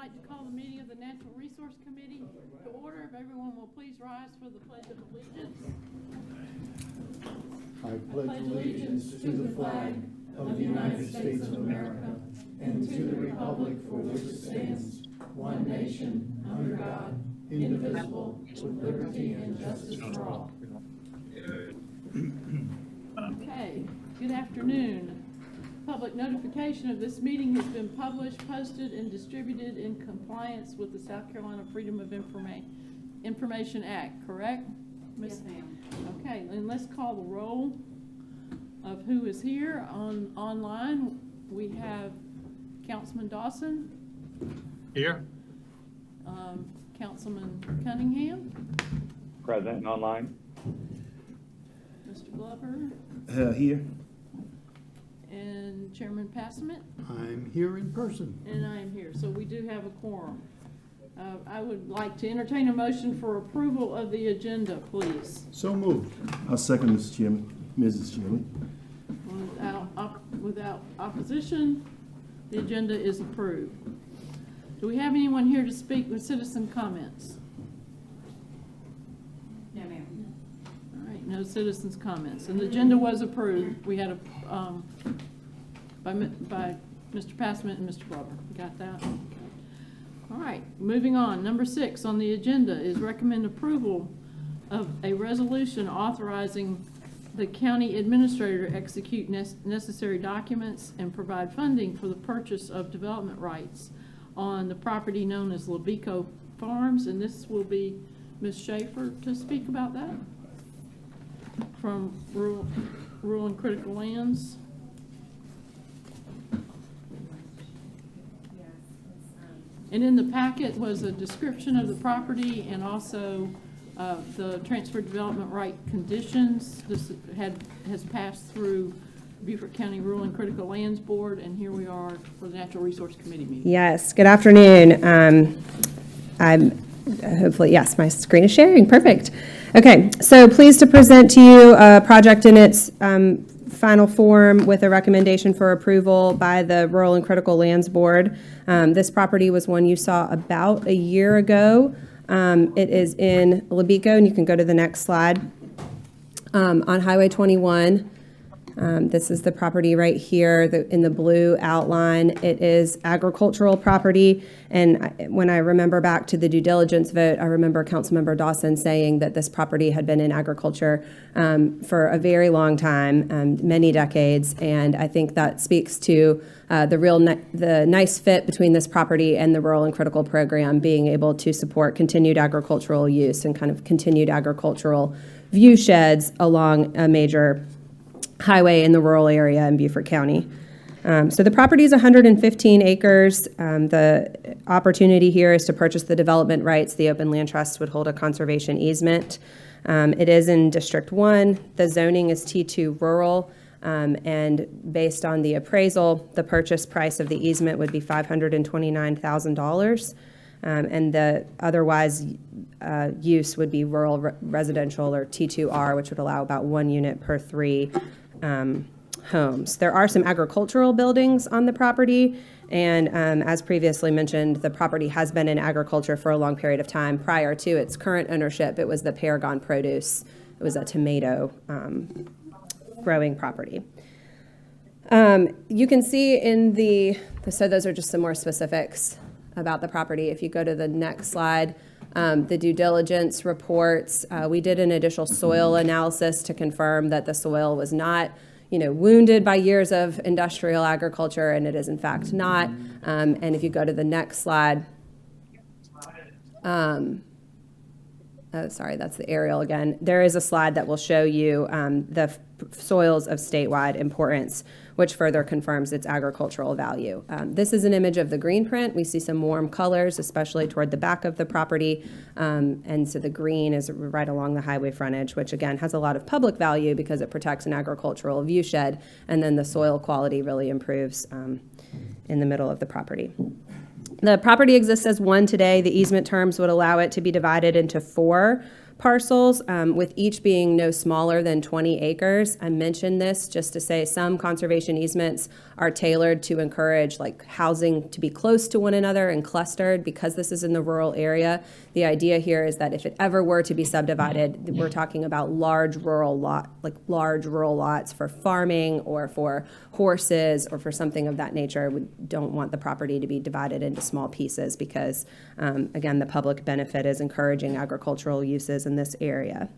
like to call the meeting of the Natural Resource Committee to order. If everyone will please rise for the Pledge of Allegiance. I pledge allegiance to the flag of the United States of America and to the republic for which it stands, one nation, under God, indivisible, with liberty and justice for all. Okay, good afternoon. Public notification of this meeting has been published, posted, and distributed in compliance with the South Carolina Freedom of Information Act, correct? Yes, ma'am. Okay, then let's call the roll of who is here. Online, we have Councilman Dawson. Here. Councilman Cunningham. Present and online. Mr. Glover. Here. And Chairman Passmont. I'm here in person. And I am here, so we do have a quorum. I would like to entertain a motion for approval of the agenda, please. So moved. I'll second, Mr. Chairman, Mrs. Chairman. Without opposition, the agenda is approved. Do we have anyone here to speak with citizen comments? No, ma'am. All right, no citizens' comments. And the agenda was approved. We had a, by Mr. Passmont and Mr. Glover. Got that? Okay. All right, moving on. Number 6 on the agenda is recommend approval of a resolution authorizing the county administrator to execute necessary documents and provide funding for the purchase of development rights on the property known as LOBECO Farms. And this will be Ms. Schaefer to speak about that from Rural and Critical Lands. And in the packet was a description of the property and also the transfer development right conditions. This has passed through Beaufort County Rural and Critical Lands Board, and here we are for the Natural Resource Committee meeting. Yes, good afternoon. I'm hopefully, yes, my screen is sharing. Perfect. Okay, so pleased to present to you a project in its final form with a recommendation for approval by the Rural and Critical Lands Board. This property was one you saw about a year ago. It is in LOBECO, and you can go to the next slide. On Highway 21. This is the property right here in the blue outline. It is agricultural property, and when I remember back to the due diligence vote, I remember Councilmember Dawson saying that this property had been in agriculture for a very long time, many decades, and I think that speaks to the nice fit between this property and the Rural and Critical program, being able to support continued agricultural use and kind of continued agricultural view sheds along a major highway in the rural area in Beaufort County. So the property is 115 acres. The opportunity here is to purchase the development rights. The Open Land Trust would hold a conservation easement. It is in District 1. The zoning is T2 rural. And based on the appraisal, the purchase price of the easement would be $529,000. And the otherwise use would be rural residential or T2R, which would allow about 1 unit per 3 homes. There are some agricultural buildings on the property, and as previously mentioned, the property has been in agriculture for a long period of time. Prior to its current ownership, it was the Paragon Produce. It was a tomato growing property. You can see in so those are just some more specifics about the property. If you go to the next slide, the due diligence reports, we did an additional soil analysis to confirm that the soil was not, wounded by years of industrial agriculture, and it is in fact not. And if you go to the next slide, oh, sorry, that's the aerial again. There is a slide that will show you the soils of statewide importance, which further confirms its agricultural value. This is an image of the green print. We see some warm colors, especially toward the back of the property. And so the green is right along the highway frontage, which again has a lot of public value because it protects an agricultural view shed. And then the soil quality really improves in the middle of the property. The property exists as one today. The easement terms would allow it to be divided into 4 parcels, with each being no smaller than 20 acres. I mentioned this just to say some conservation easements are tailored to encourage like housing to be close to one another and clustered. Because this is in the rural area, the idea here is that if it ever were to be subdivided, we're talking about large rural lots for farming or for horses or for something of that nature. We don't want the property to be divided into small pieces because, again, the public benefit is encouraging agricultural uses in this area.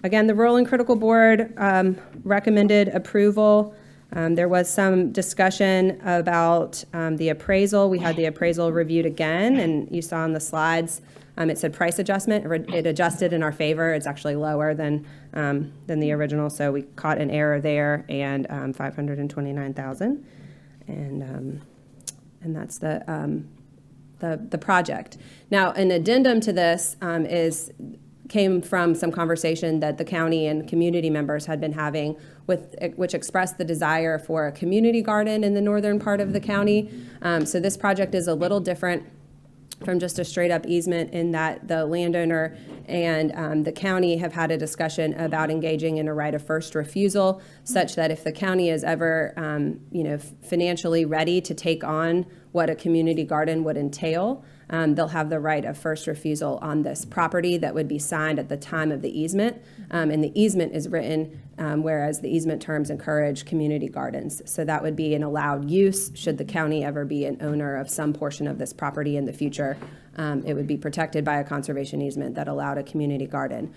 Again, the Rural and Critical Board recommended approval. There was some discussion about the appraisal. We had the appraisal reviewed again, and you saw on the slides, it said price adjustment. It adjusted in our favor. It's actually lower than the original, so we caught an error there, and $529,000, and that's the project. Now, an addendum to this came from some conversation that the county and community members had been having, which expressed the desire for a community garden in the northern part of the county. So this project is a little different from just a straight up easement in that the landowner and the county have had a discussion about engaging in a right of first refusal, such that if the county is ever financially ready to take on what a community garden would entail, they'll have the right of first refusal on this property that would be signed at the time of the easement. And the easement is written, whereas the easement terms encourage community gardens. So that would be an allowed use should the county ever be an owner of some portion of this property in the future. It would be protected by a conservation easement that allowed a community garden.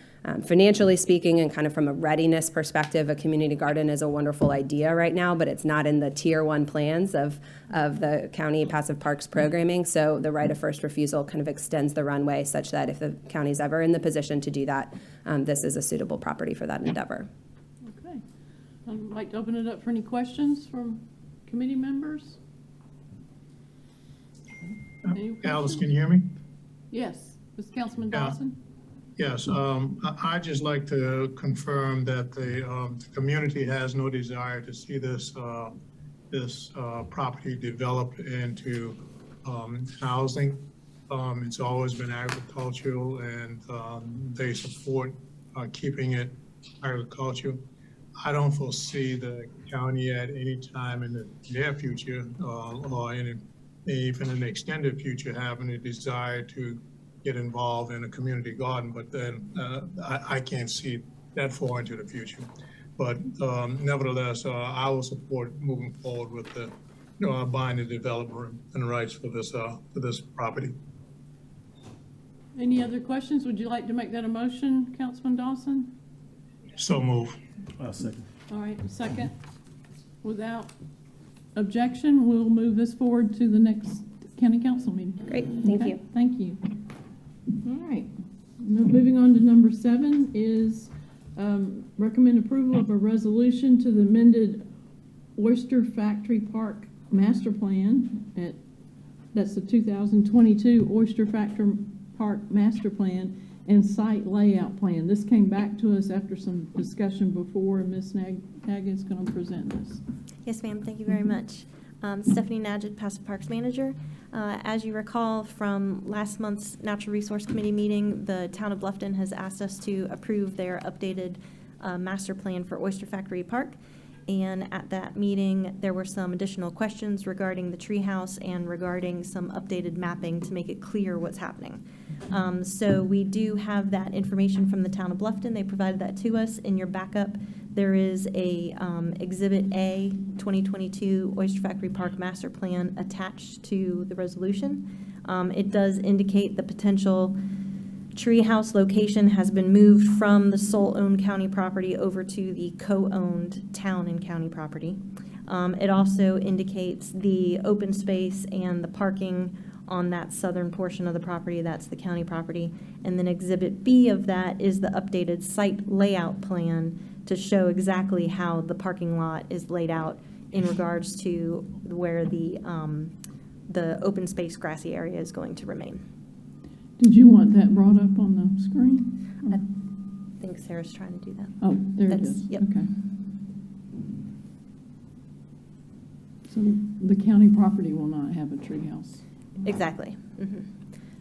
Financially speaking, and kind of from a readiness perspective, a community garden is a wonderful idea right now, but it's not in the tier 1 plans of the county passive parks programming. So the right of first refusal kind of extends the runway such that if the county's ever in the position to do that, this is a suitable property for that endeavor. Okay. I'd like to open it up for any questions from committee members. Any Alice, questions? can you hear me? Yes. Is Councilman Yeah. Dawson? Yes, I'd just like to confirm that the community has no desire to see this property developed into housing. It's always been agricultural, and they support keeping it agricultural. I don't foresee the county at any time in the near future or even in the extended future having a desire to get involved in a community garden, but then I can't see that far into the future. But nevertheless, I will support moving forward with the buying the developer and rights for this property. Any other questions? Would you like to make that a motion, Councilman Dawson? So move. I'll second. All right, second. Without objection, we'll move this forward to the next county council meeting. Great, thank Okay, you. Thank you. All right. Now, moving on to number 7 is recommend approval of a resolution to the amended Oyster Factory Park Master Plan. That's the 2022 Oyster Factory Park Master Plan and Site Layout Plan. This came back to us after some discussion before, and Ms. Naga is going to present this. Yes, ma'am. Thank you very much. Stephanie Nadgett, Passive Parks Manager. As you recall from last month's Natural Resource Committee meeting, the town of Bluffton has asked us to approve their updated master plan for Oyster Factory Park. And at that meeting, there were some additional questions regarding the treehouse and regarding some updated mapping to make it clear what's happening. So we do have that information from the town of Bluffton. They provided that to us. In your backup, there is a Exhibit A 2022 Oyster Factory Park Master Plan attached to the resolution. It does indicate the potential treehouse location has been moved from the sole-owned county property over to the co-owned town and county property. It also indicates the open space and the parking on that southern portion of the property. That's the county property. And then Exhibit B of that is the updated site layout plan to show exactly how the parking lot is laid out in regards to where the open space grassy area is going to remain. Did you want that brought up on the screen? I think Sarah's trying to do that. Oh, there it That's- is. yep. Okay. So the county property will not have a treehouse. Exactly. Mhm.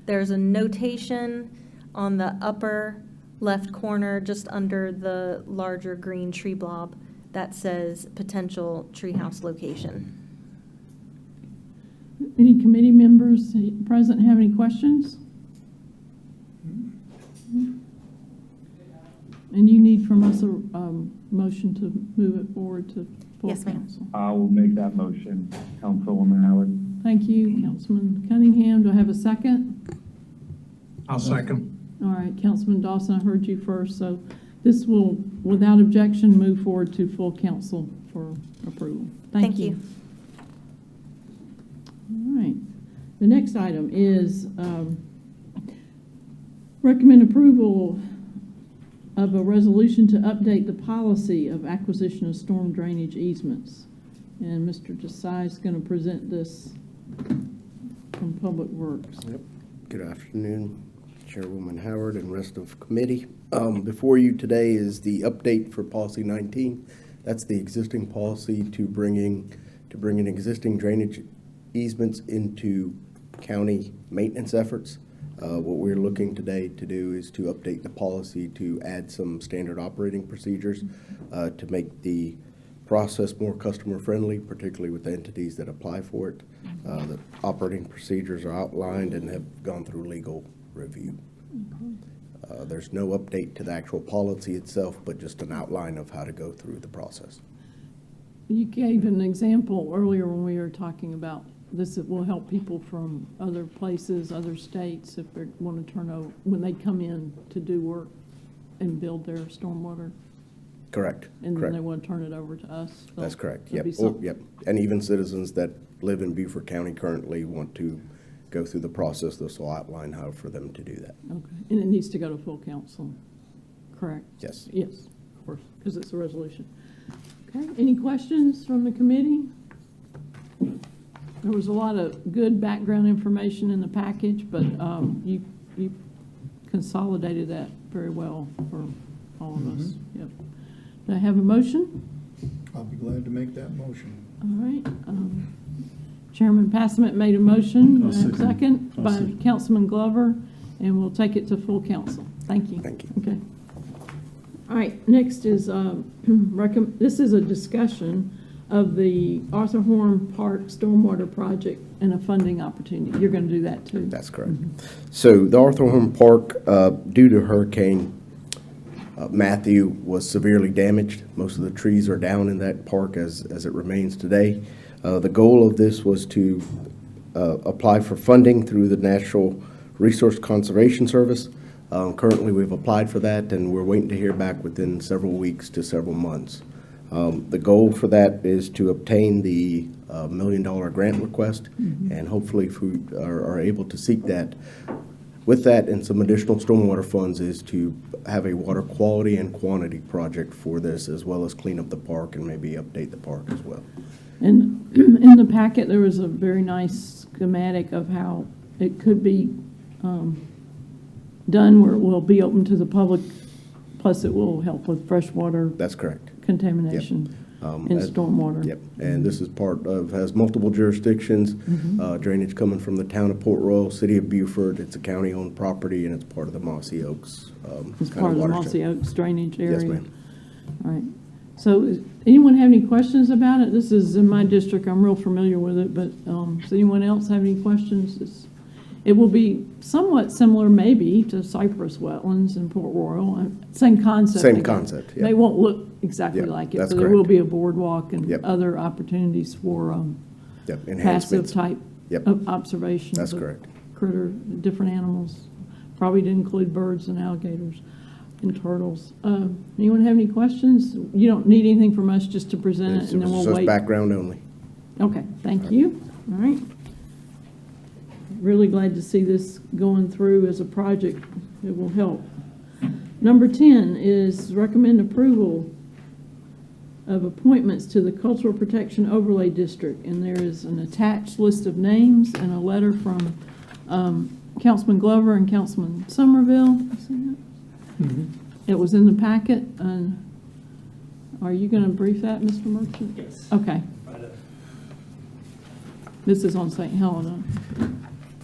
There's a notation on the upper left corner, just under the larger green tree blob, that says potential treehouse location. Any committee members present have any questions? And you need from us a motion to move it forward to full Yes, ma'am. council. I will make that motion, Councilwoman Howard. Thank you, Councilman Cunningham. Do I have a second? I'll second. All right, Councilman Dawson, I heard you first, so this will, without objection, move forward to full council for approval. Thank you. All right. The next item is recommend approval of a resolution to update the policy of acquisition of storm drainage easements. And Mr. Desai is going to present this from Public Works. Yep. Good afternoon, Chairwoman Howard and rest of committee. Before you today is the update for Policy 19. That's the existing policy to bring in existing drainage easements into county maintenance efforts. What we're looking today to do is to update the policy to add some standard operating procedures to make the process more customer-friendly, particularly with the entities that apply for it. The operating procedures are outlined and have gone through legal review. There's no update to the actual policy itself, but just an outline of how to go through the process. You gave an example earlier when we were talking about this. It will help people from other places, other states, if they want to turn over, when they come in to do work and build their stormwater, Correct. and then Correct. they want to turn it over to us. That's correct. There'll Yep. be some- Yep. And even citizens that live in Beaufort County currently want to go through the process. This will outline how for them to do that. Okay, and it needs to go to full council, correct? Yes. Yes, of course, because it's a resolution. Okay, any questions from the committee? There was a lot of good background information in the package, but you consolidated that very well for all of us. Yep. Do I have a motion? I'll be glad to make that motion. All right. Chairman Passman made a motion. I'll second. Second I'll by second. Councilman Glover, and we'll take it to full council. Thank you. Thank you. Okay. All right, next is, this is a discussion of the Arthur Horn Park Stormwater Project and a funding opportunity. You're going to do that too? That's correct. So the Arthur Horn Park, due to Hurricane Matthew, was severely damaged. Most of the trees are down in that park as it remains today. The goal of this was to apply for funding through the Natural Resource Conservation Service. Currently, we've applied for that, and we're waiting to hear back within several weeks to several months. The goal for that is to obtain the $1 million grant request, and hopefully if we are able to seek that, with that and some additional stormwater funds, is to have a water quality and quantity project for this, as well as clean up the park and maybe update the park as well. And in the packet, there was a very nice schematic of how it could be done, where it will be open to the public, plus it will help with freshwater That's correct. contamination and as- stormwater. Yep, and this is part of, has multiple jurisdictions, drainage coming from the town of Port Royal, city of Beaufort. It's a county-owned property, and it's part of the Mossy Oaks. It's kind part of the watershed. Mossy Oaks drainage area. Yes, ma'am. All right. So is anyone have any questions about it? This is in my district. I'm real familiar with it, but does anyone else have any questions? It will be somewhat similar maybe to cypress wetlands in Port Royal. Same concept. Same I guess. concept, yeah. They won't look exactly Yep, like it, that's but there will correct. be a boardwalk and Yep. other opportunities for Yep, passive enhancements. type Yep. of observations. That's of correct. Critter, different animals, probably to include birds and alligators and turtles. Anyone have any questions? You don't need anything from us, just to present it, It's and then we'll just wait. background only. Okay, thank you. All right. Really glad to see this going through as a project. It will help. Number 10 is recommend approval of appointments to the Cultural Protection Overlay District. And there is an attached list of names and a letter from Councilman Glover and Councilman Somerville. You see that? It was in the packet. And are you going to brief that, Mr. Merchant? Yes. Okay. This is on St. Helena.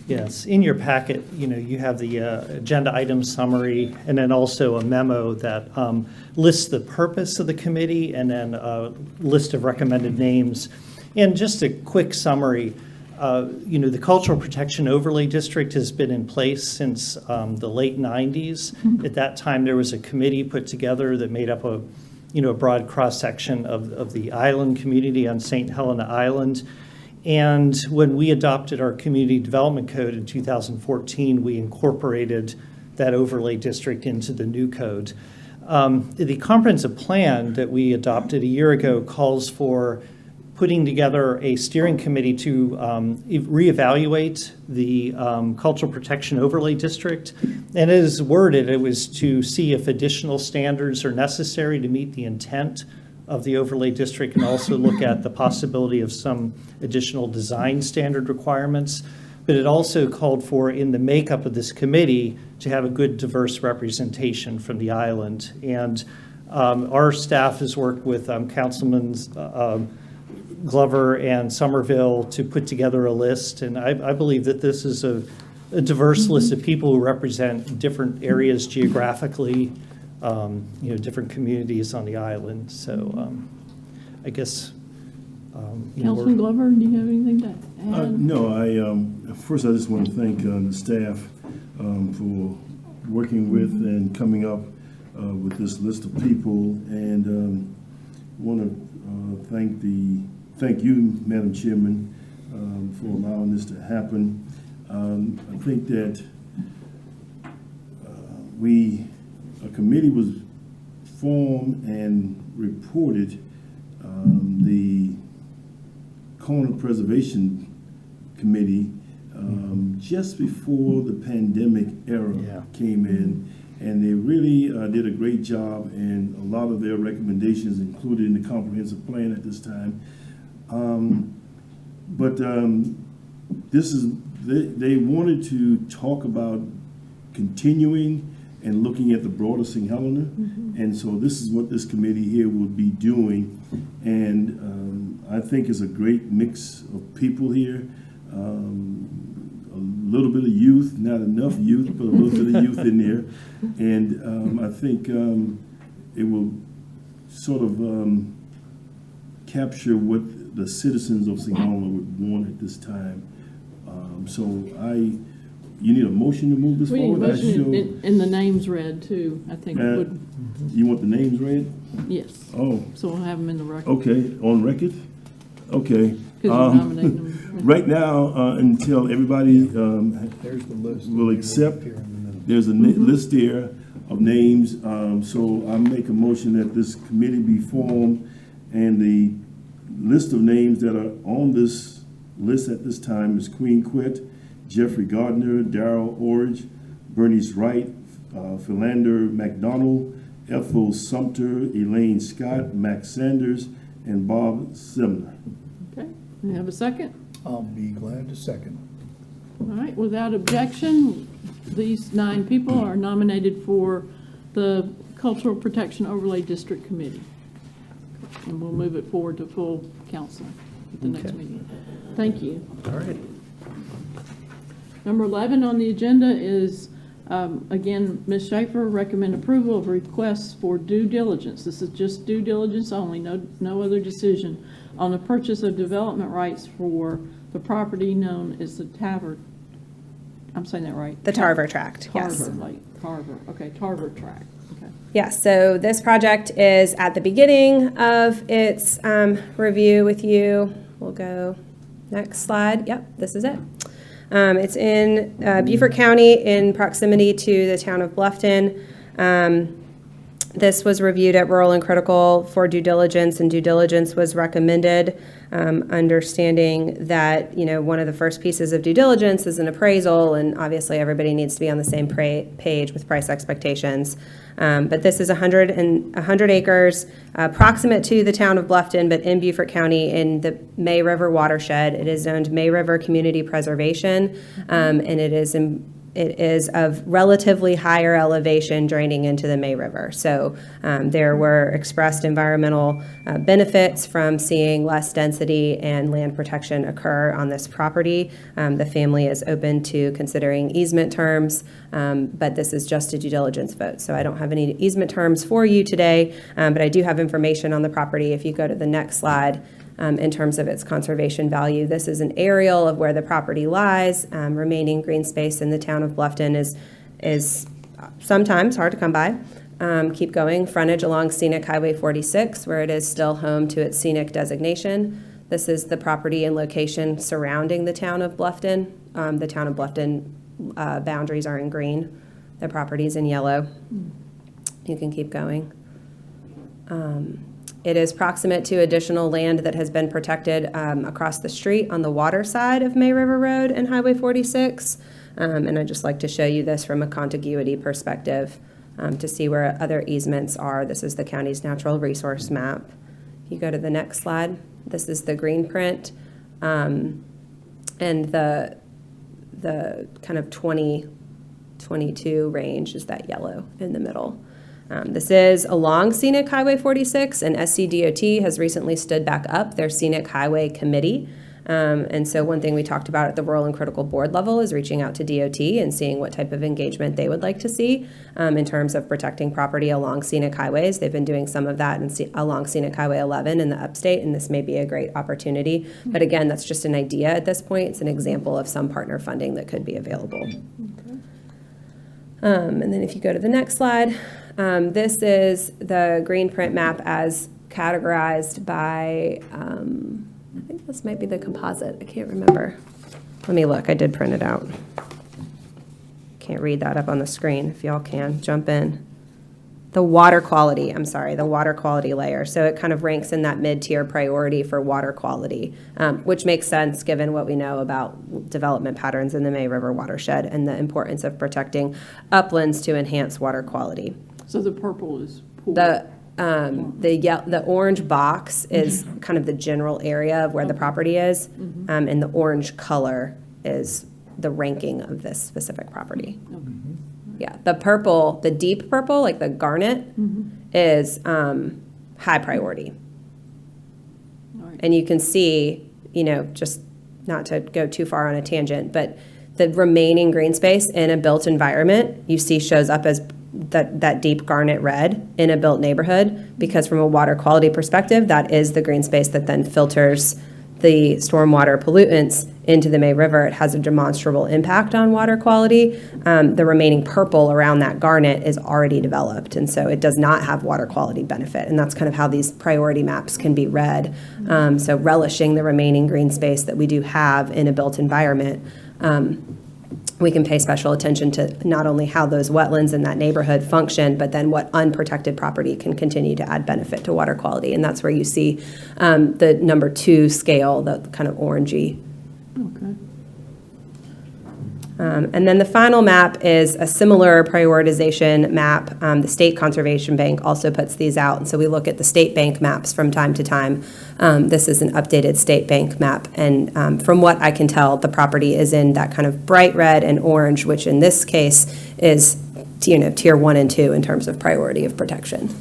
Yes, in your packet, you have the agenda item summary and then also a memo that lists the purpose of the committee and then a list of recommended names. And just a quick summary, the Cultural Protection Overlay District has been in place since the late 90s. At that time, there was a committee put together that made up a broad cross-section of the island community on St. Helena Island. And when we adopted our Community Development Code in 2014, we incorporated that overlay district into the new code. The comprehensive plan that we adopted a year ago calls for putting together a steering committee to reevaluate the Cultural Protection Overlay District. And as worded, it was to see if additional standards are necessary to meet the intent of the overlay district and also look at the possibility of some additional design standard requirements. But it also called for, in the makeup of this committee, to have a good diverse representation from the island. And our staff has worked with Councilman Glover and Somerville to put together a list. And I believe that this is a diverse list of people who represent different areas geographically, different communities on the island. So I guess, Councilman Glover, do you have anything to add? No, first I just want to thank the staff for working with and coming up with this list of people, and want to thank you, Madam Chairman, for allowing this to happen. I think that a committee was formed and reported. The Corner Preservation Committee just before the pandemic era came in, and they really did a great job, and a lot of their recommendations included in the comprehensive plan at this time. But they wanted to talk about continuing and looking at the broader St. Helena. And so this is what this committee here will be doing. And I think it's a great mix of people here. A little bit of youth, not enough youth, but a little bit of youth in there. And I think it will sort of capture what the citizens of St. Helena would want at this time. You need a motion to move this We need a forward? motion and the names read too, I think would, You want the names read? yes. Oh, So we'll have them in the record. okay, on record? Okay. Because you're nominating them. Right now, until everybody There's the list. will accept, there's a list there of names. So I make a motion that this committee be formed, and the list of names that are on this list at this time is Queen Quit, Jeffrey Gardner, Darrell Orridge, Bernice Wright, Philander McDonald, Ethel Sumter, Elaine Scott, Max Sanders, and Bob Simner. Okay, we have a second? I'll be glad to second. All right, without objection, these 9 people are nominated for the Cultural Protection Overlay District Committee. And we'll move it forward to full council at the next Okay. meeting. Thank you. all right. Number 11 on the agenda is, again, Ms. Schaefer, recommend approval of requests for due diligence. This is just due diligence only, no other decision on the purchase of development rights for the property known as the I'm saying that right? The Tarver Tract, yes. Tarver Tract, okay. Yes, so this project is at the beginning of its review with you. We'll go next slide. Yep, this is it. It's in Beaufort County in proximity to the town of Bluffton. This was reviewed at Rural and Critical for due diligence, and due diligence was recommended, understanding that, one of the first pieces of due diligence is an appraisal, and obviously everybody needs to be on the same page with price expectations. But this is 100 acres, proximate to the town of Bluffton, but in Beaufort County in the May River watershed. It is zoned May River Community Preservation, and it is it is of relatively higher elevation draining into the May River. So there were expressed environmental benefits from seeing less density and land protection occur on this property. The family is open to considering easement terms, but this is just a due diligence vote. So I don't have any easement terms for you today, but I do have information on the property. If you go to the next slide, in terms of its conservation value. This is an aerial of where the property lies. Remaining green space in the town of Bluffton is sometimes hard to come by. Keep going, frontage along scenic Highway 46, where it is still home to its scenic designation. This is the property and location surrounding the town of Bluffton. The town of Bluffton boundaries are in green. The property's in yellow. You can keep going. It is proximate to additional land that has been protected across the street on the water side of May River Road and Highway 46. And I'd just like to show you this from a contiguity perspective to see where other easements are. This is the county's natural resource map. You go to the next slide. This is the green print. And the kind of 2022 range is that yellow in the middle. This is along Scenic Highway 46, and SCDOT has recently stood back up their Scenic Highway Committee. And so one thing we talked about at the Rural and Critical Board level is reaching out to DOT and seeing what type of engagement they would like to see in terms of protecting property along scenic highways. They've been doing some of that along Scenic Highway 11 in the upstate, and this may be a great opportunity. But again, that's just an idea at this point. It's an example of some partner funding that could be available. And then if you go to the next slide, this is the green print map as categorized by, I think this might be the composite. I can't remember. Let me look. I did print it out. Can't read that up on the screen. If y'all can, jump in. The water quality, the water quality layer. So it kind of ranks in that mid-tier priority for water quality, which makes sense given what we know about development patterns in the May River watershed and the importance of protecting uplands to enhance water quality. So the purple is poor. The orange box is kind of the general area of where the property is, and the orange color is the ranking of this specific property. Yeah, the purple, the deep purple, like the garnet, is high priority. All right. And you can see, just not to go too far on a tangent, but the remaining green space in a built environment, you see shows up as that deep garnet red in a built neighborhood, because from a water quality perspective, that is the green space that then filters the stormwater pollutants into the May River. It has a demonstrable impact on water quality. The remaining purple around that garnet is already developed, and so it does not have water quality benefit, and that's kind of how these priority maps can be read. So relishing the remaining green space that we do have in a built environment, we can pay special attention to not only how those wetlands in that neighborhood function, but then what unprotected property can continue to add benefit to water quality. And that's where you see the number 2 scale, the kind of orangey. Okay. And then the final map is a similar prioritization map. The State Conservation Bank also puts these out, and so we look at the state bank maps from time to time. This is an updated state bank map, and from what I can tell, the property is in that kind of bright red and orange, which in this case is tier 1 and 2 in terms of priority of protection.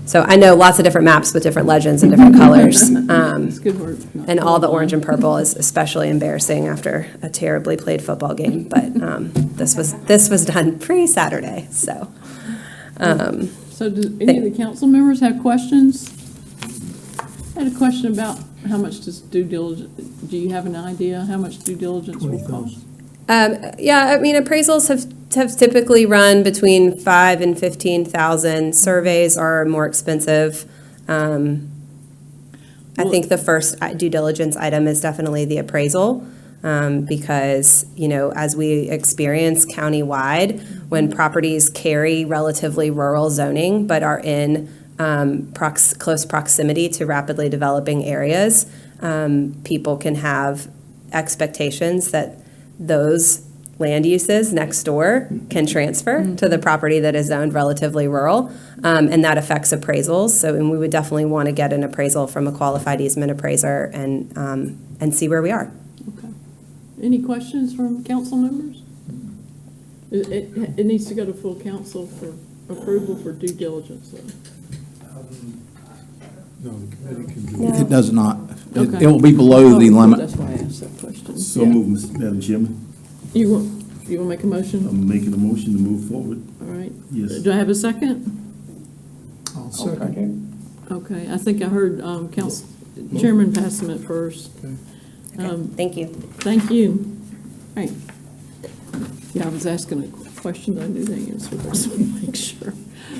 So I know lots of different maps with different legends and different colors. It's good work. And all the orange and purple is especially embarrassing after a terribly played football game. But this was done pre-Saturday, so. So do any of the council members have questions? I had a question about how much does due diligence, do you have an idea how much due diligence will cost? Yeah, I mean, appraisals have typically run between $5,000 and $15,000. Surveys are more expensive. I think the first due diligence item is definitely the appraisal, because, as we experience countywide, when properties carry relatively rural zoning but are in close proximity to rapidly developing areas, people can have expectations that those land uses next door can transfer to the property that is zoned relatively rural, and that affects appraisals. So, and we would definitely want to get an appraisal from a qualified easement appraiser and see where we are. Okay. Any questions from council members? It needs to go to full council for approval for due diligence, though. No, the committee can do it. It does not. Okay. It will be below the Oh, limit. That's why I asked that question. So Yeah. move, Madam Chairman. You want to make a motion? I'm making a motion to move forward. All right. Yes. Do I have a second? I'll second. Okay, I think I heard Council Chairman Passman first. Thank you. Thank you. Right. Yeah, I was asking a question I knew the answer, but I just want to make sure.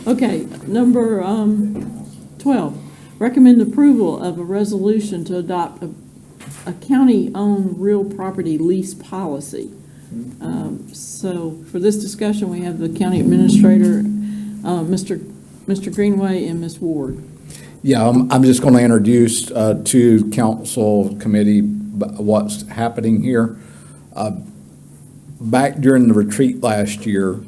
Okay, number 12, recommend approval of a resolution to adopt a county-owned real property lease policy. So for this discussion, we have the county administrator, Mr. Greenway and Ms. Ward. Yeah, I'm just going to introduce to council committee what's happening here. Back during the retreat last year,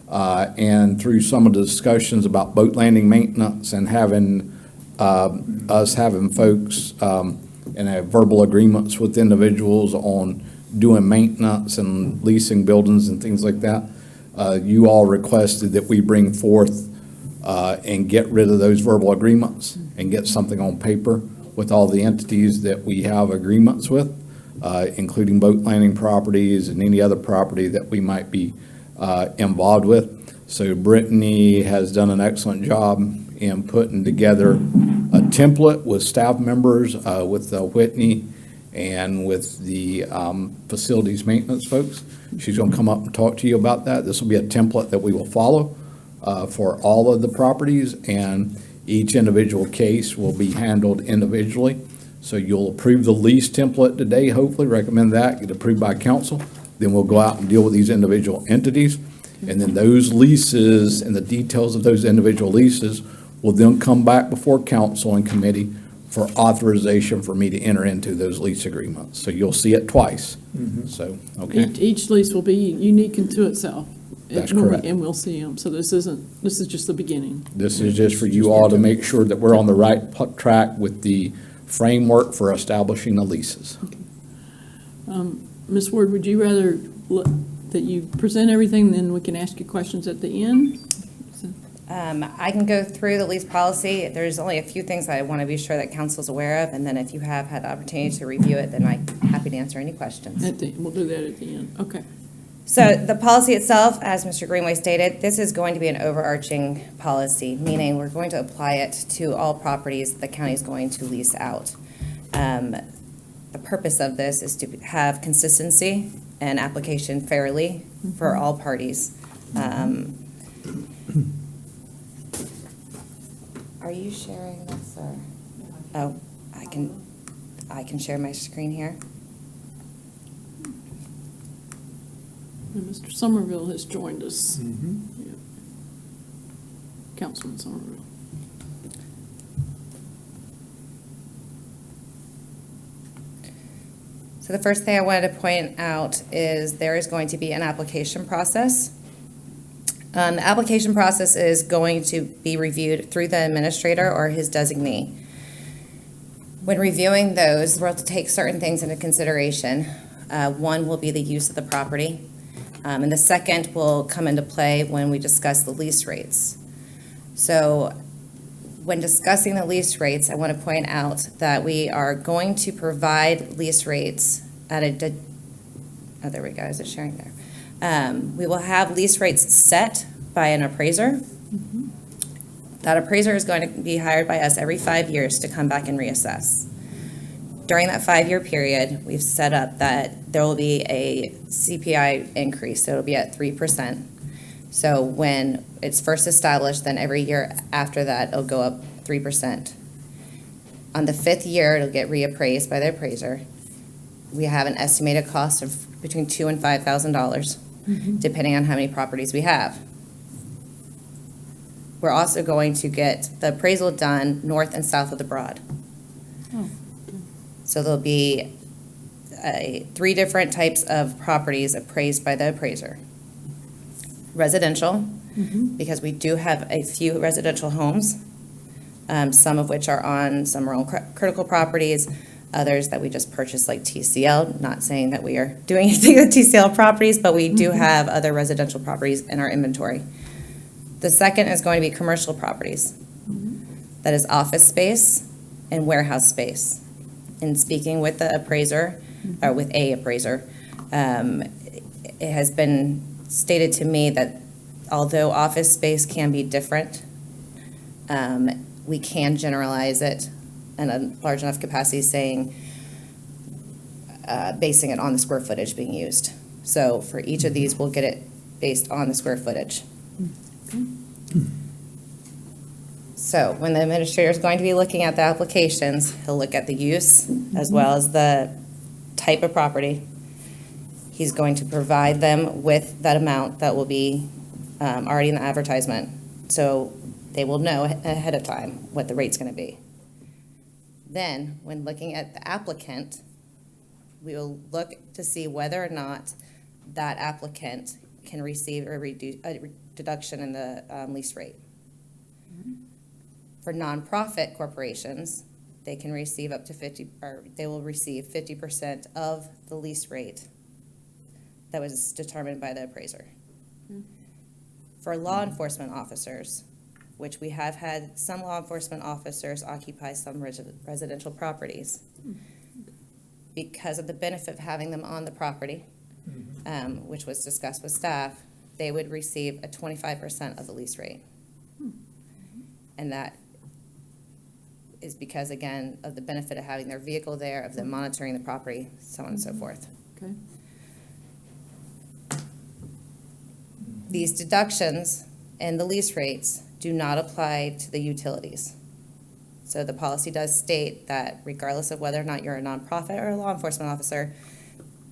and through some of the discussions about boat landing maintenance and having us having folks and have verbal agreements with individuals on doing maintenance and leasing buildings and things like that, you all requested that we bring forth and get rid of those verbal agreements and get something on paper with all the entities that we have agreements with, including boat landing properties and any other property that we might be involved with. So Brittany has done an excellent job in putting together a template with staff members, with Whitney and with the facilities maintenance folks. She's going to come up and talk to you about that. This will be a template that we will follow for all of the properties, and each individual case will be handled individually. So you'll approve the lease template today, hopefully, recommend that, get approved by council. Then we'll go out and deal with these individual entities. And then those leases and the details of those individual leases will then come back before council and committee for authorization for me to enter into those lease agreements. So you'll see it twice. So, okay. Each lease will be unique unto itself. That's And correct. And we'll see them. So this is just the beginning. This is just for you all to make sure that we're on the right track with the framework for establishing the leases. Ms. Ward, would you rather that you present everything, then we can ask you questions at the end? I can go through the lease policy. There's only a few things I want to be sure that council's aware of, and then if you have had the opportunity to review it, then I'm happy to answer any questions. We'll do that at the end. Okay. So the policy itself, as Mr. Greenway stated, this is going to be an overarching policy, meaning we're going to apply it to all properties the county is going to lease out. The purpose of this is to have consistency and application fairly for all parties. Are you sharing this, or? Oh, I can share my screen here. And Mr. Somerville has joined us. Yeah. Councilman Somerville. So the first thing I wanted to point out is there is going to be an application process. The application process is going to be reviewed through the administrator or his designee. When reviewing those, we'll have to take certain things into consideration. One will be the use of the property, and the second will come into play when we discuss the lease rates. So when discussing the lease rates, I want to point out that we are going to provide lease rates at oh, there we go, is it sharing there? We will have lease rates set by an appraiser. That appraiser is going to be hired by us every 5 years to come back and reassess. During that 5-year period, we've set up that there will be a CPI increase, so it'll be at 3%. So when it's first established, then every year after that, it'll go up 3%. On the 5th year, it'll get reappraised by the appraiser. We have an estimated cost of between $2,000 and $5,000, depending on how many properties we have. We're also going to get the appraisal done north and south of the Broad. So there'll be 3 different types of properties appraised by the appraiser. Residential, because we do have a few residential homes, some of which are on some rural critical properties, Others that we just purchased, like TCL, not saying that we are doing anything with TCL properties, but we do have other residential properties in our inventory. The second is going to be commercial properties. That is office space and warehouse space. In speaking with the appraiser, or with a appraiser, it has been stated to me that although office space can be different, we can generalize it in a large enough capacity, saying, basing it on the square footage being used. So for each of these, we'll get it based on the square footage. So when the administrator is going to be looking at the applications, he'll look at the use as well as the type of property. He's going to provide them with that amount that will be already in the advertisement. So they will know ahead of time what the rate's going to be. Then, when looking at the applicant, we will look to see whether or not that applicant can receive a deduction in the lease rate. For nonprofit corporations, they can receive up to 50% of the lease rate that was determined by the appraiser. For law enforcement officers, which we have had some law enforcement officers occupy some residential properties, because of the benefit of having them on the property, which was discussed with staff, they would receive a 25% of the lease rate. And that is because, again, of the benefit of having their vehicle there, of them monitoring the property, so on and so forth. Okay. These deductions and the lease rates do not apply to the utilities. So the policy does state that regardless of whether or not you're a nonprofit or a law enforcement officer,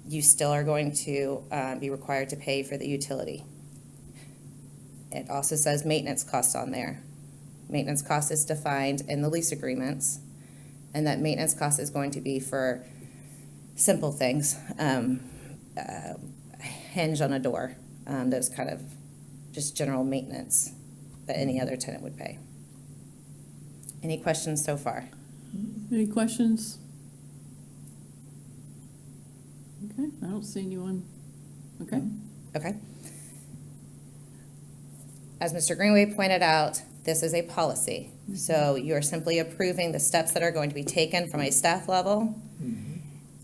you still are going to be required to pay for the utility. It also says maintenance costs on there. Maintenance cost is defined in the lease agreements, and that maintenance cost is going to be for simple things, hinge on a door, those kind of just general maintenance that any other tenant would pay. Any questions so far? Any questions? Okay, I don't see anyone. Okay. Okay. As Mr. Greenway pointed out, this is a policy. So you're simply approving the steps that are going to be taken from a staff level,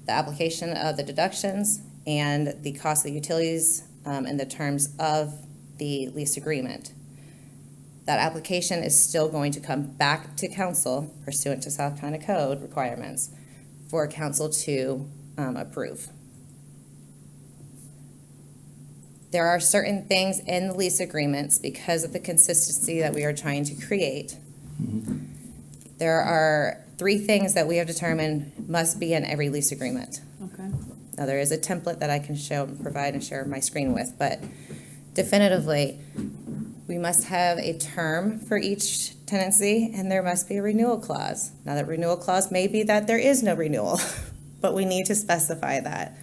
the application of the deductions, and the cost of the utilities in the terms of the lease agreement. That application is still going to come back to council pursuant to South Carolina Code requirements for council to approve. There are certain things in the lease agreements because of the consistency that we are trying to create. There are 3 things that we have determined must be in every lease agreement. Okay. Now, there is a template that I can show and provide and share my screen with, but definitively, we must have a term for each tenancy, and there must be a renewal clause. Now, that renewal clause may be that there is no renewal, but we need to specify that.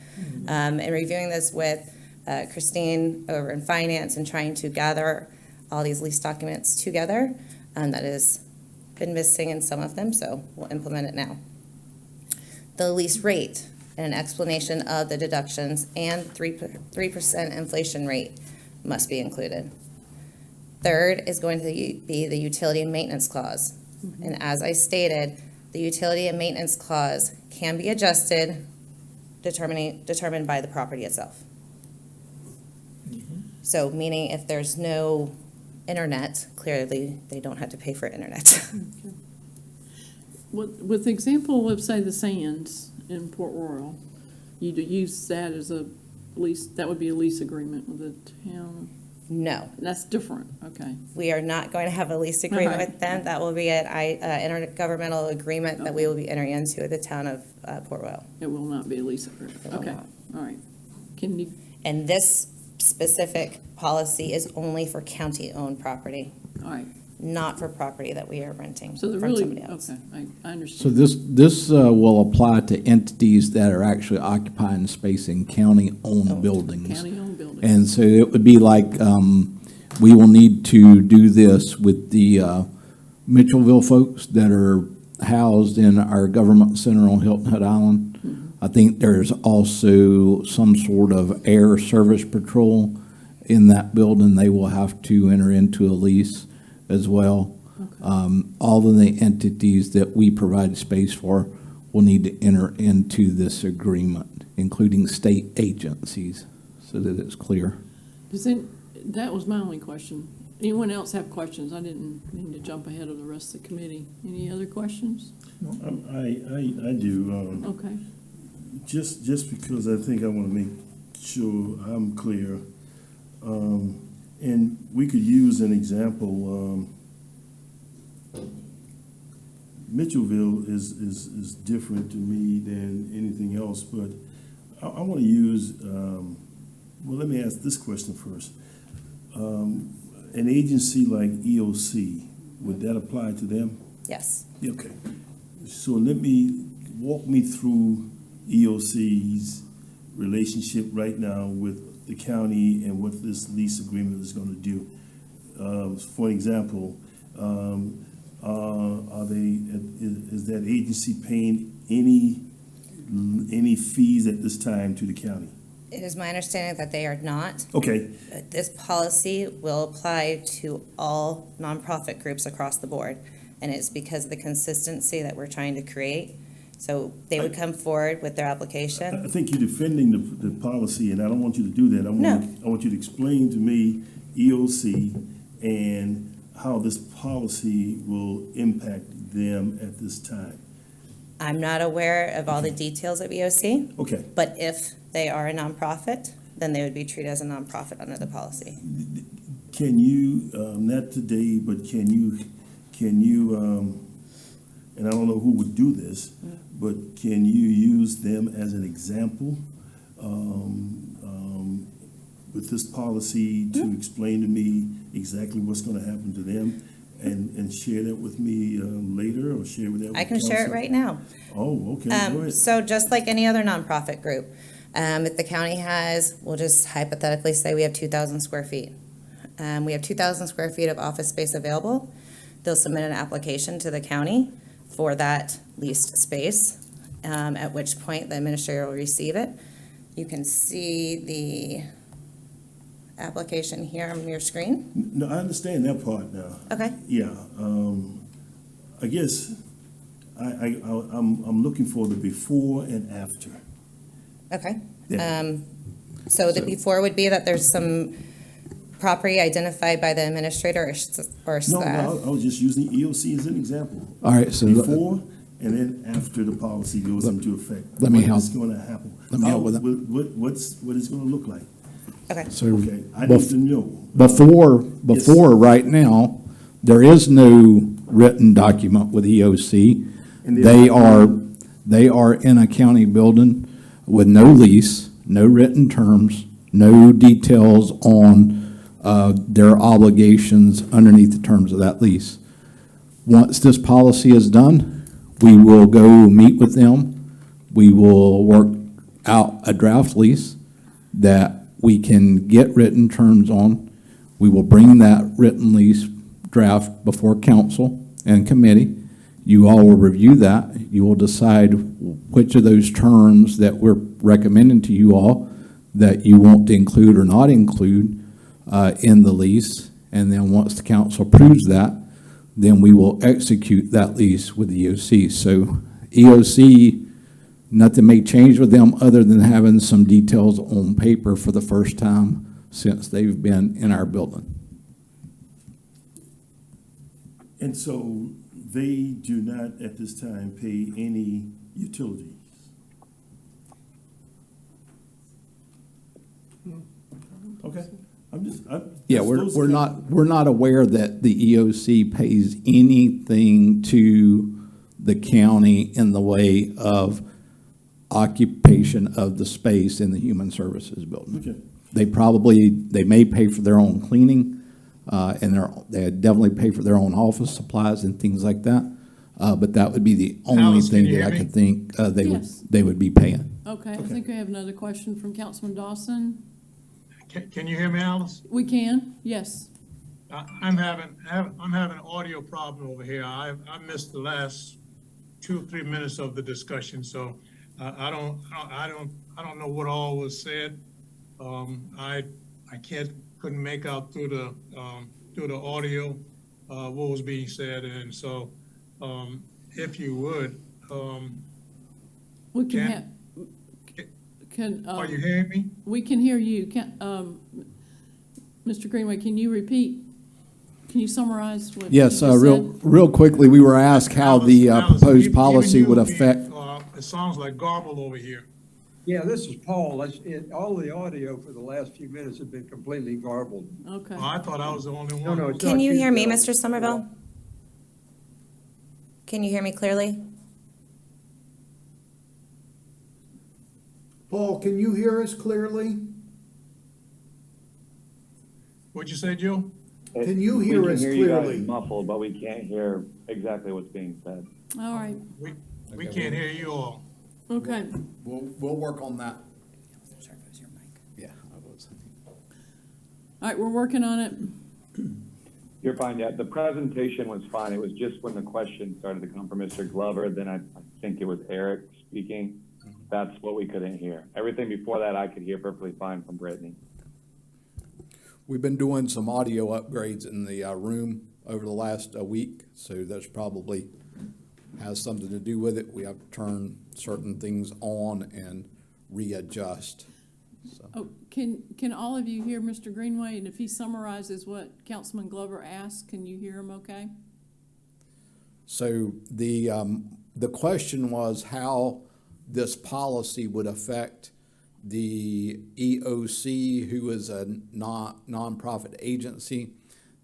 And reviewing this with Christine over in finance and trying to gather all these lease documents together, that has been missing in some of them, so we'll implement it now. The lease rate and an explanation of the deductions and 3% inflation rate must be included. Third is going to be the utility and maintenance clause. And as I stated, the utility and maintenance clause can be adjusted, determined by the property itself. So meaning if there's no internet, clearly they don't have to pay for internet. With the example of, say, the Sands in Port Royal, you'd use that as a lease, that would be a lease agreement with the town? No. That's different, okay. We are not going to have a lease agreement Okay. with them. That will be an intergovernmental agreement that we will be entering into with the town of Port Royal. It will not be a lease agreement, It will okay, not. all right. Can you, And this specific policy is only for county-owned property, all right, not for property that we are renting so the from really, somebody else. okay, I So understand. this will apply to entities that are actually occupying space in county-owned buildings. County-owned buildings. And so it would be like, we will need to do this with the Mitchellville folks that are housed in our government center on Hilton Head Island. I think there's also some sort of air service patrol in that building. They will have to enter into a lease as well. All of the entities that we provide space for will need to enter into this agreement, including state agencies, so that it's clear. That was my only question. Anyone else have questions? I didn't mean to jump ahead of the rest of the committee. Any other questions? I do. Okay. Just because I think I want to make sure I'm clear, and we could use an example. Mitchellville is different to me than anything else, but I want to use. Well, let me ask this question first. An agency like EOC, would that apply to them? Yes. Yeah, okay. So walk me through EOC's relationship right now with the county and what this lease agreement is going to do. For example, is that agency paying any fees at this time to the county? It is my understanding that they are not. Okay. This policy will apply to all nonprofit groups across the board, and it's because of the consistency that we're trying to create. So they would come forward with their application. I think you're defending the policy, and I don't want you to do that. I want you to explain to me EOC and how this policy will impact them at this time. I'm not aware of all the details of EOC. Okay. But if they are a nonprofit, then they would be treated as a nonprofit under the policy. Can you, not today, but can you, and I don't know who would do this, but can you use them as an example with this policy to explain to me exactly what's going to happen to them and share that with me later, or share with that with I can share it council? right now. Oh, okay, go ahead. So just like any other nonprofit group, if the county has, we'll just hypothetically say we have 2,000 square feet. We have 2,000 square feet of office space available. They'll submit an application to the county for that leased space, at which point the administrator will receive it. You can see the application here on your screen. No, I understand that part now. Okay. Yeah, I guess I'm looking for the before and after. Okay. Yeah. So the before would be that there's some property identified by the administrator or staff. No, I was just using EOC as an example. All right, so Before and then after the policy goes into effect. let me help. What's going to happen? Let me help with that. What is it going to look like? Okay. So Okay, I need to know. before right now, there is no written document with EOC. And They are in a county building with no lease, no written terms, no details on their obligations underneath the terms of that lease. Once this policy is done, we will go meet with them. We will work out a draft lease that we can get written terms on. We will bring that written lease draft before council and committee. You all will review that. You will decide which of those terms that we're recommending to you all that you want to include or not include in the lease. And then once the council approves that, then we will execute that lease with the EOC. So EOC, nothing may change with them other than having some details on paper for the first time since they've been in our building. And so they do not at this time pay any utilities? Okay, Yeah, we're not aware that the EOC pays anything to the county in the way of occupation of the space in the Human Services building. Okay. They may pay for their own cleaning, and they definitely pay for their own office supplies and things like that. But that would be the only Alice, can thing you that I hear me? could think Yes. they would be paying. Okay, I think we have another question from Councilman Dawson. Can you hear me, Alice? We can, yes. I'm having an audio problem over here. I missed the last 2 or 3 minutes of the discussion, so I don't know what all was said. I couldn't make out through the audio what was being said, and so if you would, We can Jan? have, can, are you hearing me? we can hear you. Can, Mr. Greenway, can you repeat? Can you summarize what you Yes, just said? real quickly, we were asked how the Alice, proposed even policy you would being, affect. It sounds like garbled over here. Yeah, this is Paul. All the audio for the last few minutes have been completely garbled. Okay. Oh, I thought I was the only No, one. no, it's Can not you hear me, Bill. Mr. Somerville? Can you hear me clearly? Paul, can you hear us clearly? What'd you say, Joe? Can you hear us We can hear you clearly? guys muffled, but we can't hear exactly what's being said. All right. We can't hear you all. Okay. We'll work on that. Yeah. All right, we're working on it. You're fine, yeah. The presentation was fine. It was just when the question started to come from Mr. Glover, then I think it was Eric speaking. That's what we couldn't hear. Everything before that, I could hear perfectly fine from Brittany. We've been doing some audio upgrades in the room over the last week, so that's probably has something to do with it. We have to turn certain things on and readjust. So. Oh, can all of you hear Mr. Greenway? And if he summarizes what Councilman Glover asked, can you hear him okay? So the question was how this policy would affect the EOC, who is a nonprofit agency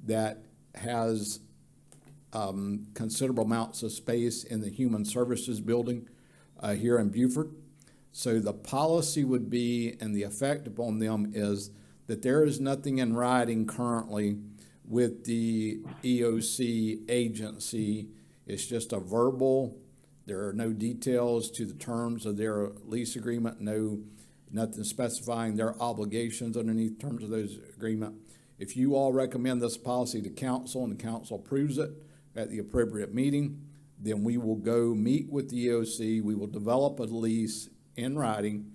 that has considerable amounts of space in the Human Services Building here in Beaufort. So the policy would be, and the effect upon them is that there is nothing in writing currently with the EOC agency. It's just a verbal. There are no details to the terms of their lease agreement, nothing specifying their obligations underneath terms of those agreement. If you all recommend this policy to council and the council approves it at the appropriate meeting, then we will go meet with the EOC. We will develop a lease in writing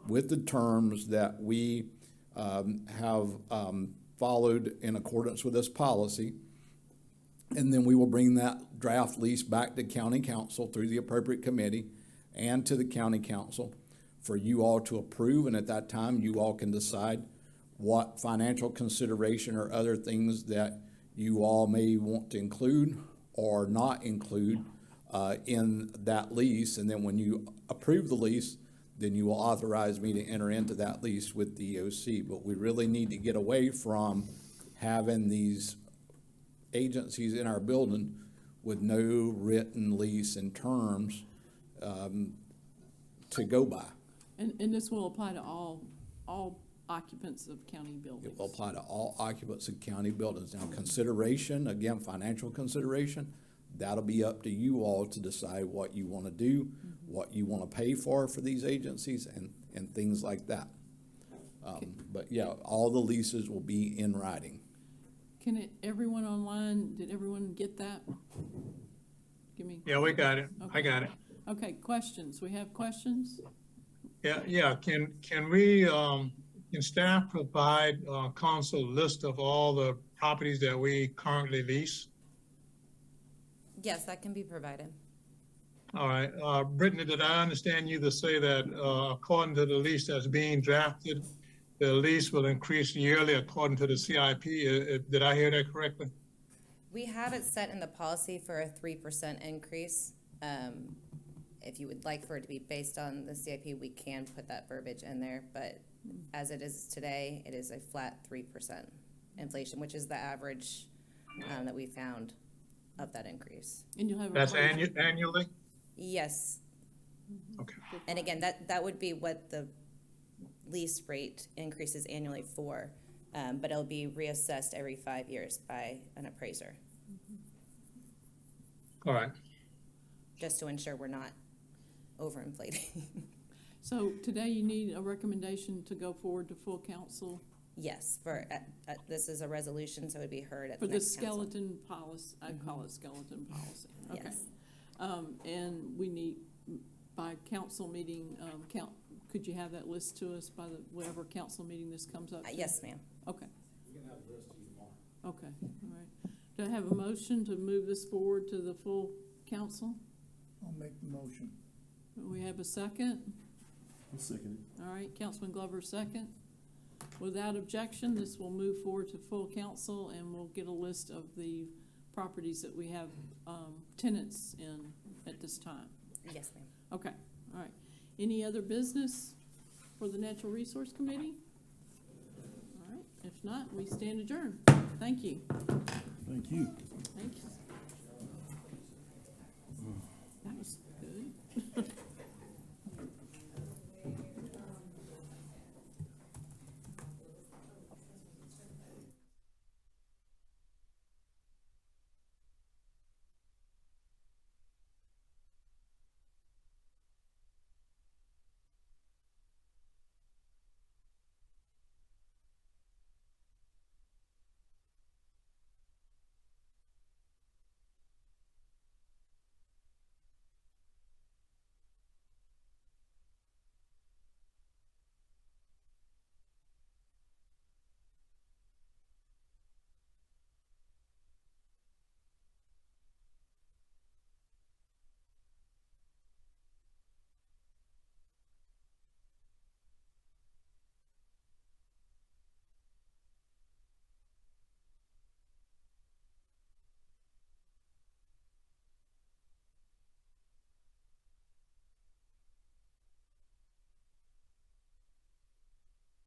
with the terms that we have followed in accordance with this policy. And then we will bring that draft lease back to county council through the appropriate committee and to the county council for you all to approve. And at that time, you all can decide what financial consideration or other things that you all may want to include or not include in that lease. And then when you approve the lease, then you will authorize me to enter into that lease with the EOC. But we really need to get away from having these agencies in our building with no written lease and terms to go by. And this will apply to all occupants of county buildings. It will apply to all occupants of county buildings. Now, consideration, again, financial consideration, that'll be up to you all to decide what you want to do, what you want to pay for these agencies, and things like that. But yeah, all the leases will be in writing. Everyone online, did everyone get that? Yeah, we got it. Okay. I got it. Okay, questions. We have questions? Yeah. Can we, can staff provide council a list of all the properties that we currently lease? Yes, that can be provided. All right. Brittany, did I understand you to say that according to the lease that's being drafted, the lease will increase yearly according to the CIP? Did I hear that correctly? We have it set in the policy for a 3% increase. If you would like for it to be based on the CIP, we can put that verbiage in there, but as it is today, it is a flat 3% inflation, which is the average that we found of that increase. And you'll have That's annually? Yes. Okay. And again, that would be what the lease rate increases annually for, but it'll be reassessed every 5 years by an appraiser. All right. Just to ensure we're not overinflating. So today you need a recommendation to go forward to full council? Yes, this is a resolution, so it would be heard at For the the next council. skeleton policy, I call it skeleton policy. Okay. Yes. And we need, by council meeting, could you have that list to us by the, whatever council meeting this comes up to? Yes, ma'am. Okay. Okay, all right. Do I have a motion to move this forward to the full council? I'll make the motion. Do we have a second? I'll second it. All right, Councilman Glover, second. Without objection, this will move forward to full council, and we'll get a list of the properties that we have tenants in at this time. Yes, ma'am. Okay, all right. Any other business for the Natural Resource Committee? All right, if not, we stand adjourned. Thank you. Thank you. Thank you. That was good.